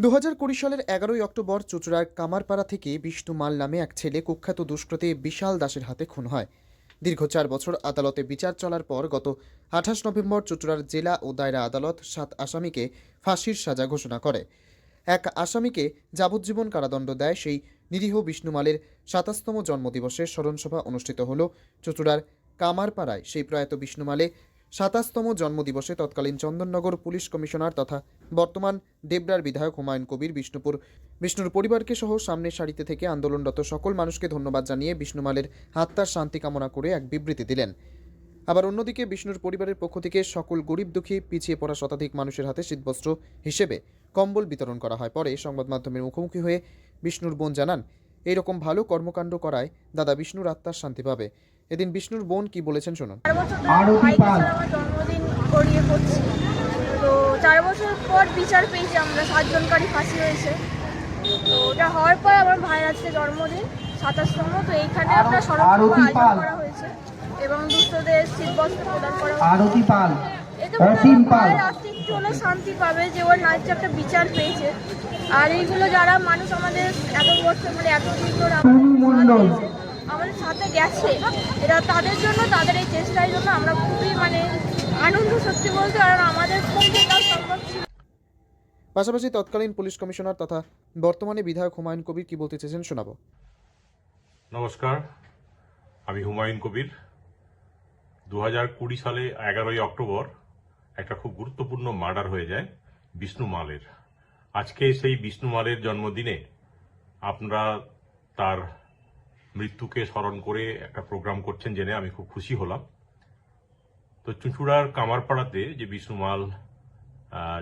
2020 সালের 11ই অক্টোবর চুঁচুড়ার কামারপাড়া থেকে বিষ্ণু মাল নামে এক ছেলে কুখ্যাত দুষ্কৃতী বিশাল দাসের হাতে খুন হয়। দীর্ঘ 4 বছর আদালতে বিচার চলার পর গত 28 নভেম্বর চুঁচুড়ার জেলা ও দায়রা আদালত 7 আসামিকে ফাঁসির সাজা ঘোষণা করে। এক আসামিকে যাবজ্জীবন কারাদণ্ড দেয়। সেই নিরীহ বিষ্ণু মালের 27তম জন্মদিবসে স্মরণসভা অনুষ্ঠিত হল চুঁচুড়ার কামারপাড়ায়। সেই প্রয়াত বিষ্ণু মালে 27তম জন্মদিবসে তৎকালীন চন্দননগর পুলিশ কমিশনার তথা বর্তমান ডেবরার বিধায়ক হুমায়ুন কবির বিষ্ণুর পরিবারকে সহ সামনের সারিতে থেকে আন্দোলনরত সকল মানুষকে ধন্যবাদ জানিয়ে বিষ্ণু মালের আত্মার শান্তি কামনা করে এক বিবৃতি দিলেন। আবার অন্যদিকে বিষ্ণুর পরিবারের পক্ষ থেকে সকল গরিব দুঃখী পিছিয়ে পড়া শতাধিক মানুষের হাতে শীতবস্ত্র হিসেবে কম্বল বিতরণ করা হয়। পরে সংবাদ মাধ্যমের মুখোমুখি হয়ে বিষ্ণুর বোন জানান, এইরকম ভালো কর্মকাণ্ড করায় দাদা বিষ্ণুর আত্মার শান্তি পাবে। এদিন বিষ্ণুর বোন কি বলেছেন শুনুন। জন্মদিন গড়িয়ে পড়ছি, তো 4 বছর পর বিচার পেয়েছি আমরা, 7 জনকারই ফাঁসি হয়েছে। তো ওটা হওয়ার পর আমার ভাইয়ের আজকে জন্মদিন 27তম। তো এইখানে আপনার স্মরণসভা আয়োজন করা হয়েছে এবং দুস্থদের শীতবস্ত্র প্রদান করা হয়েছে। এতে ভাইয়ের আত্মিক হলে শান্তি পাবে যে ওর ন্যায্য একটা বিচার পেয়েছে। আর এইগুলো যারা মানুষ আমাদের এত বছর এতদিন ধরে আমাদের সাথে গেছে, এরা তাদের জন্য, তাদের এই চেষ্টার জন্য আমরা খুবই আনন্দ সত্যি বলতে, কারণ আমাদের পক্ষে তাও সম্ভব ছিল। পাশাপাশি তৎকালীন পুলিশ কমিশনার তথা বর্তমানে বিধায়ক হুমায়ুন কবির কি বলতে চেয়েছেন শোনাবো। নমস্কার, আমি হুমায়ুন কবির। 2020 সালে 11ই অক্টোবর একটা খুব গুরুত্বপূর্ণ মার্ডার হয়ে যায় বিষ্ণু মালের। আজকে সেই বিষ্ণু মালের জন্মদিনে আপনারা তার মৃত্যুকে স্মরণ করে একটা প্রোগ্রাম করছেন জেনে আমি খুব খুশি হলাম। তো চুঁচুড়ার কামারপাড়াতে যে বিষ্ণু মাল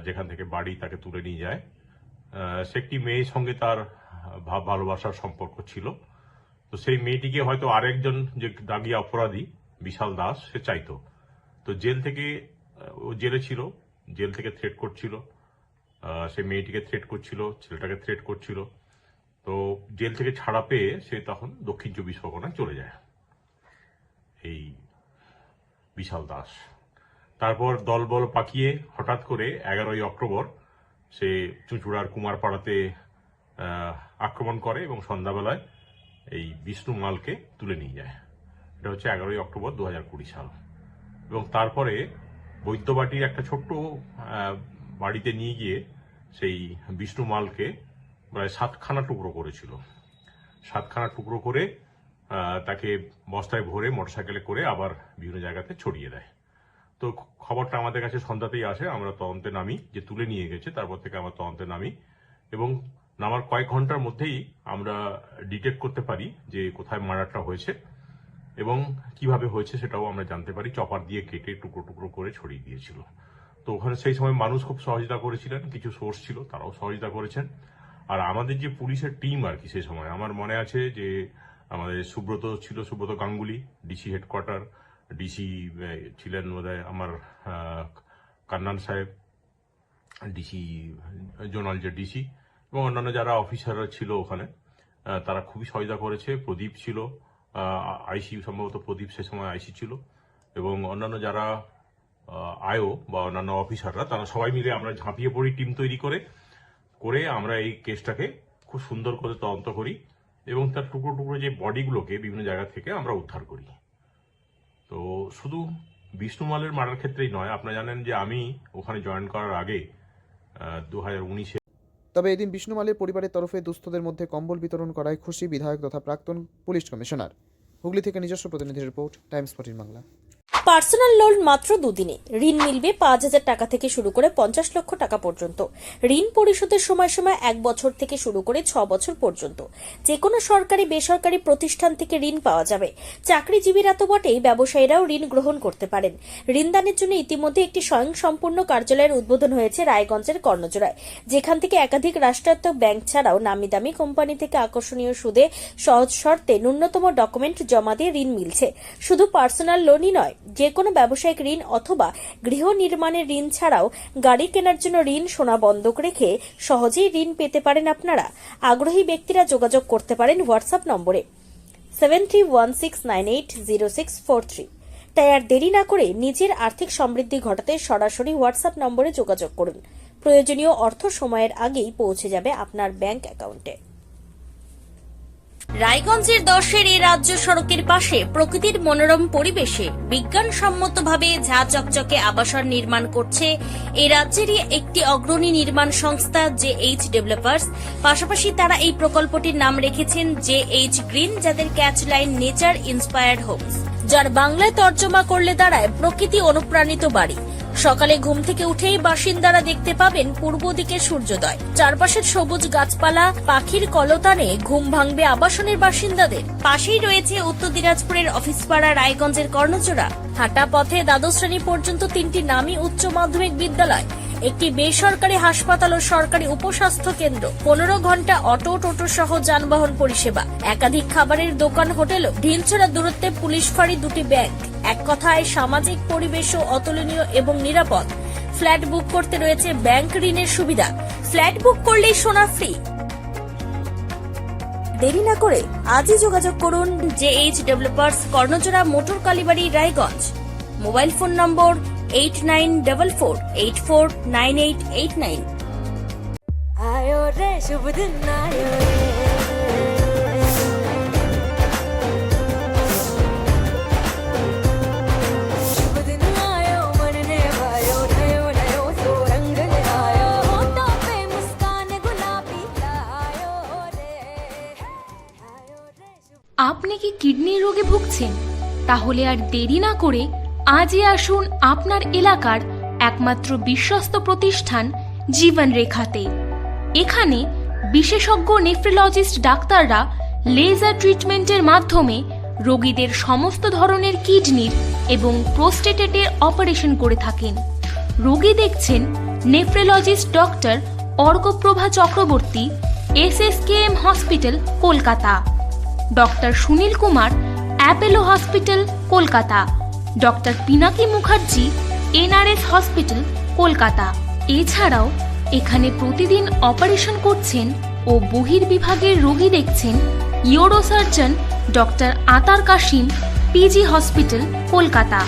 যেখান থেকে বাড়ি তাকে তুলে নিয়ে যায়, সে একটি মেয়ের সঙ্গে তার ভালোবাসার সম্পর্ক ছিল। তো সেই মেয়েটিকে হয়তো আরেকজন যে দাগি অপরাধী বিশাল দাস সে চাইতো। তো জেল থেকে ও জেলে ছিল, জেল থেকে থ্রেট করছিল, সে মেয়েটিকে থ্রেট করছিল, ছেলেটাকে থ্রেট করছিল। তো জেল থেকে ছাড়া পেয়ে সে তখন দক্ষিণ 24 পরগনায় চলে যায় এই বিশাল দাস। তারপর দলবল পাকিয়ে হঠাৎ করে 11ই অক্টোবর সে চুঁচুড়ার কুমারপাড়াতে আক্রমণ করে এবং সন্ধ্যাবেলায় এই বিষ্ণু মালকে তুলে নিয়ে যায়। এটা হচ্ছে 11ই অক্টোবর 2020 সাল। এবং তারপরে বৈদ্যবাটির একটা ছোট্ট বাড়িতে নিয়ে গিয়ে সেই বিষ্ণু মালকে প্রায় 7খানা টুকরো করেছিল। 7খানা টুকরো করে তাকে বস্তায় ভরে মোটরসাইকেলে করে আবার বিভিন্ন জায়গাতে ছড়িয়ে দেয়। তো খবরটা আমাদের কাছে সন্ধ্যাতেই আসে, আমরা তদন্তে নামি, যে তুলে নিয়ে গেছে তারপর থেকে আমরা তদন্তে নামি এবং নামার কয়েক ঘন্টার মধ্যেই আমরা ডিটেক্ট করতে পারি যে কোথায় মার্ডারটা হয়েছে এবং কিভাবে হয়েছে সেটাও আমরা জানতে পারি। চপার দিয়ে কেটে টুকরো টুকরো করে ছড়িয়ে দিয়েছিল। তো ওখানে সেই সময় মানুষ খুব সহযোগিতা করেছিলেন, কিছু সোর্স ছিল তারাও সহযোগিতা করেছেন। আর আমাদের যে পুলিশের টিম আর কি, সেই সময় আমার মনে আছে যে আমাদের সুব্রত ছিল, Subrata Ganguly DC headquarter, DC ছিলেন বোধহয় আমার কান্নান সাহেব, ডিসি জোনাল যে ডিসি, এবং অন্যান্য যারা অফিসাররা ছিল ওখানে তারা খুবই সহায়তা করেছে। প্রদীপ ছিল আইসি, সম্ভবত প্রদীপ সে সময় আইসি ছিল, এবং অন্যান্য যারা আয়ও বা অন্যান্য অফিসাররা, তারা সবাই মিলে আমরা ঝাঁপিয়ে পড়ি টিম তৈরি করে আমরা এই কেসটাকে খুব সুন্দর করে তদন্ত করি এবং তার টুকরো টুকরো যে বডিগুলোকে বিভিন্ন জায়গা থেকে আমরা উদ্ধার করি। তো শুধু বিষ্ণু মালের মার্ডার ক্ষেত্রেই নয়, আপনারা জানেন যে আমি ওখানে জয়েন করার আগে 2019-এ। তবে এদিন বিষ্ণু মালের পরিবারের তরফে দুস্থদের মধ্যে কম্বল বিতরণ করায় খুশি বিধায়ক তথা প্রাক্তন পুলিশ কমিশনার। হুগলি থেকে নিজস্ব প্রতিনিধির report, Times 14 Bangla. Personal loan মাত্র 2 দিনে ঋণ মিলবে 5,000 টাকা থেকে শুরু করে 50 লক্ষ টাকা পর্যন্ত। ঋণ পরিশোধের সময়সীমা 1 বছর থেকে শুরু করে 6 বছর পর্যন্ত। যে কোনো সরকারি বেসরকারি প্রতিষ্ঠান থেকে ঋণ পাওয়া যাবে। চাকরিজীবীরা তো বটেই, ব্যবসায়ীরাও ঋণ গ্রহণ করতে পারেন। ঋণদানের জন্য ইতিমধ্যে একটি স্বয়ংসম্পূর্ণ কার্যালয়ের উদ্বোধন হয়েছে রায়গঞ্জের কর্ণজোড়ায়, যেখান থেকে একাধিক রাষ্ট্রায়ত্ত ব্যাংক ছাড়াও নামি দামি কোম্পানি থেকে আকর্ষণীয় সুদে সহজ শর্তে ন্যূনতম ডকুমেন্ট জমা দিয়ে ঋণ মিলছে। শুধু পার্সোনাল লোনই নয়, যে কোনো ব্যবসায়িক ঋণ অথবা গৃহ নির্মাণের ঋণ ছাড়াও গাড়ি কেনার জন্য ঋণ, সোনা বন্ধক রেখে সহজেই ঋণ পেতে পারেন আপনারা। আগ্রহী ব্যক্তিরা যোগাযোগ করতে পারেন হোয়াটসঅ্যাপ নম্বরে 7316980643। তাই আর দেরি না করে নিজের আর্থিক সমৃদ্ধি ঘটাতে সরাসরি হোয়াটসঅ্যাপ নম্বরে যোগাযোগ করুন প্রয়োজনীয় অর্থ সময়ের আগেই পৌঁছে যাবে আপনার ব্যাংক অ্যাকাউন্টে। রায়গঞ্জের 10-এর এই রাজ্য সড়কের পাশে প্রকৃতির মনোরম পরিবেশে বিজ্ঞানসম্মতভাবে ঝা চকচকে আবাসন নির্মাণ করছে এই রাজ্যেরই একটি অগ্রণী নির্মাণ সংস্থা JH ডেভেলপার্স। পাশাপাশি তারা এই প্রকল্পটির নাম রেখেছেন JH গ্রিন, যাদের catch line nature inspired homes, যার বাংলায় তর্জমা করলে দাঁড়ায় প্রকৃতি অনুপ্রাণিত বাড়ি। সকালে ঘুম থেকে উঠেই বাসিন্দারা দেখতে পাবেন পূর্ব দিকে সূর্যোদয়, চারপাশের সবুজ গাছপালা, পাখির কলতানে ঘুম ভাঙবে আবাসনের বাসিন্দাদের। পাশেই রয়েছে উত্তর দিনাজপুরের অফিসপাড়া রায়গঞ্জের কর্ণচূড়া। হাঁটা পথে দ্বাদশ শ্রেণী পর্যন্ত 3টি নামী উচ্চ মাধ্যমিক বিদ্যালয়, একটি বেসরকারি হাসপাতাল ও সরকারি উপস্বাস্থ্য কেন্দ্র, 15 ঘন্টা অটো টোটো সহ যানবাহন পরিষেবা, একাধিক খাবারের দোকান, হোটেল, ঢিলছড়া দূরত্বে পুলিশ ফাঁড়ি, 2টি ব্যাংক। এক কথায় সামাজিক পরিবেশও অতুলনীয় এবং নিরাপদ। ফ্ল্যাট বুক করতে রয়েছে ব্যাংক ঋণের সুবিধা। ফ্ল্যাট বুক করলেই সোনা ফ্রি। দেরি না করে আজই যোগাযোগ করুন JH developers, Karnachura, motor Kalibari, Raiganj. Mobile phone number 8944849889। आयो रे शुभ दिन आयो रे शुभ दिन आयो मन ने भायो नयो नयो सो रंग ले आयो होठों पे मुस्कान गुलाबी आयो रे शुभ। আপনি কি কিডনির রোগে ভুগছেন? তাহলে আর দেরি না করে আজই আসুন আপনার এলাকার একমাত্র বিশ্বস্ত প্রতিষ্ঠান জীবন রেখাতে। এখানে বিশেষজ্ঞ নেফ্রোলজিস্ট ডাক্তাররা লেজার ট্রিটমেন্টের মাধ্যমে রোগীদের সমস্ত ধরনের কিডনির এবং প্রোস্টেটের অপারেশন করে থাকেন। রোগী দেখছেন nephrologist doctor Arkaprava Chakraborty, SSKM hospital, Kolkata. Doctor Sunil Kumar, Apollo hospital, Kolkata. Doctor Pinaki Mukherjee, NRS hospital, Kolkata. এছাড়াও এখানে প্রতিদিন অপারেশন করছেন ও বহির্বিভাগের রোগী দেখছেন ইউরোসার্জন ডক্টর আতার কাশিম, PG হসপিটাল, কলকাতা।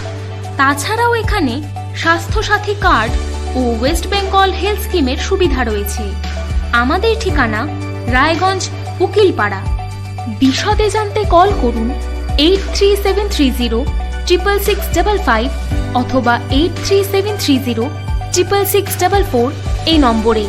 তাছাড়াও এখানে স্বাস্থ্যসাথী কার্ড ও ওয়েস্ট বেঙ্গল হেলথ স্কিমের সুবিধা রয়েছে। আমাদের ঠিকানা রায়গঞ্জ, উকিলপাড়া। বিশদে জানতে কল করুন 8373066655 অথবা 8373066644 এই নম্বরে।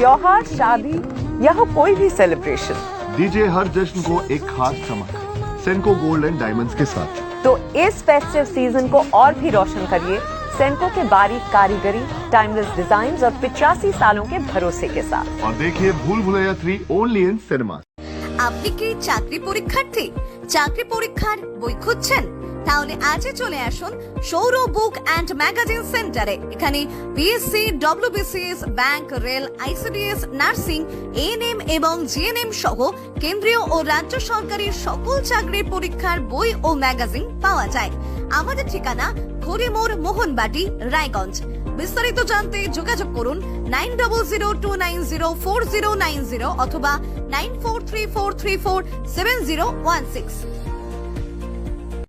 त्योहार, शादी या हो कोई भी सेलिब्रेशन, दीजिए हर जश्न को एक खास चमक सेनको गोल्ड एंड डायमंड्स के साथ। तो इस फेस्टिव सीजन को और भी रोशन करिए सेनको के बारीक कारीगरी, टाइमलेस डिजाइन और 85 सालों के भरोसे के साथ। और देखिए भूल भुलैया 3 ओनली इन सिनेमा। আপনি কি চাকরি পরীক্ষার্থী? চাকরি পরীক্ষার বই খুঁজছেন? তাহলে আজই চলে আসুন সৌর বুক অ্যান্ড ম্যাগাজিন সেন্টারে। এখানে BSc, WBCS, bank, rail, ICDS, nursing, ANM এবং GNM সহ কেন্দ্রীয় ও রাজ্য সরকারের সকল চাকরির পরীক্ষার বই ও ম্যাগাজিন পাওয়া যায়। আমাদের ঠিকানা খড়িমোড়, মোহনবাটি, রায়গঞ্জ। বিস্তারিত জানতে যোগাযোগ করুন 9002904090 অথবা 9434347016।